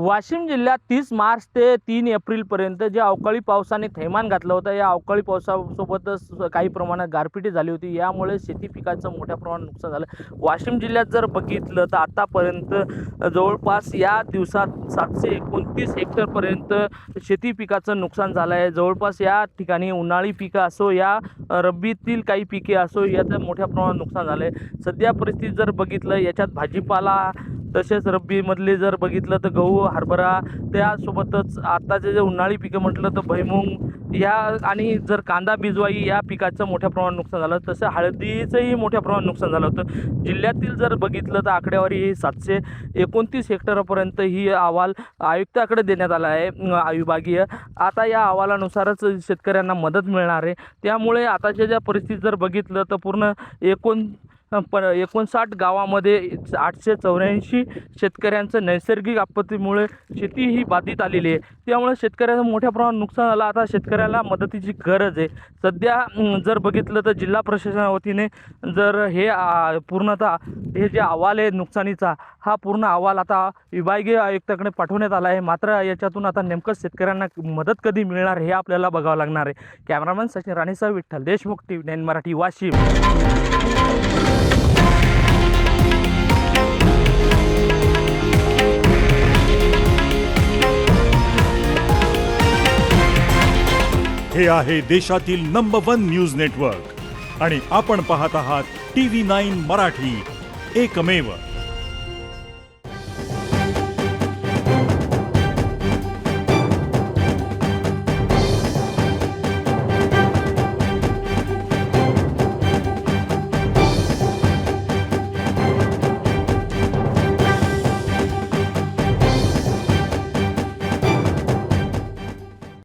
वाशिम जिल्ह्यात 30 मार्च ते 3 एप्रिलपर्यंत जे अवकाळी पावसाने थैमान घातलं होतं, या अवकाळी पावसासोबतच काही प्रमाणात गारपीट झाली होती. यामुळे शेती पिकाचं मोठ्या प्रमाणात नुकसान झालं. वाशिम जिल्ह्यात जर बघितलं तर आतापर्यंत जवळपास या दिवसात 729 हेक्टरपर्यंत शेती पिकाचं नुकसान झालं आहे. जवळपास या ठिकाणी उन्हाळी पिकं असो या रब्बीतील काही पिके असो याचं मोठ्या प्रमाणात नुकसान झालं आहे. सध्या परिस्थिती जर बघितलं याच्यात भाजीपाला तसेच रब्बीमधले जर बघितलं तर गहू, हरभरा, त्यासोबतच आताचे जे उन्हाळी पिकं म्हटलं तर भुईमूग या आणि जर कांदा बिजवाई या पिकाचं मोठ्या प्रमाणात नुकसान झालं. तसं हळदीचंही मोठ्या प्रमाणात नुकसान झालं होतं. जिल्ह्यातील जर बघितलं तर आकडेवारी ही 729 हेक्टरपर्यंत ही अहवाल आयुक्ताकडे देण्यात आला आहे विभागीय. आता या अहवालानुसारच शेतकऱ्यांना मदत मिळणार आहे. त्यामुळे आताच्या ज्या परिस्थितीत जर बघितलं तर पूर्ण 59 गावामध्ये 884 शेतकऱ्यांचं नैसर्गिक आपत्तीमुळे शेती ही बाधित आलेली आहे. त्यामुळे शेतकऱ्याचं मोठ्या प्रमाणात नुकसान झालं. आता शेतकऱ्याला मदतीची गरज आहे. सध्या जर बघितलं तर जिल्हा प्रशासनाच्या वतीने जर हे पूर्णतः हे जे अहवाल आहे नुकसानीचा, हा पूर्ण अहवाल आता विभागीय आयुक्ताकडे पाठवण्यात आला आहे. मात्र याच्यातून आता नेमकं शेतकऱ्यांना मदत कधी मिळणार हे आपल्याला बघावं लागणार आहे. कॅमेरामॅन सचिन राणेसह विठ्ठल देशमुख, TV9 मराठी, वाशिम. हे आहे देशातील नंबर 1 न्यूज नेटवर्क आणि आपण पाहत आहात TV9 मराठी, एकमेव.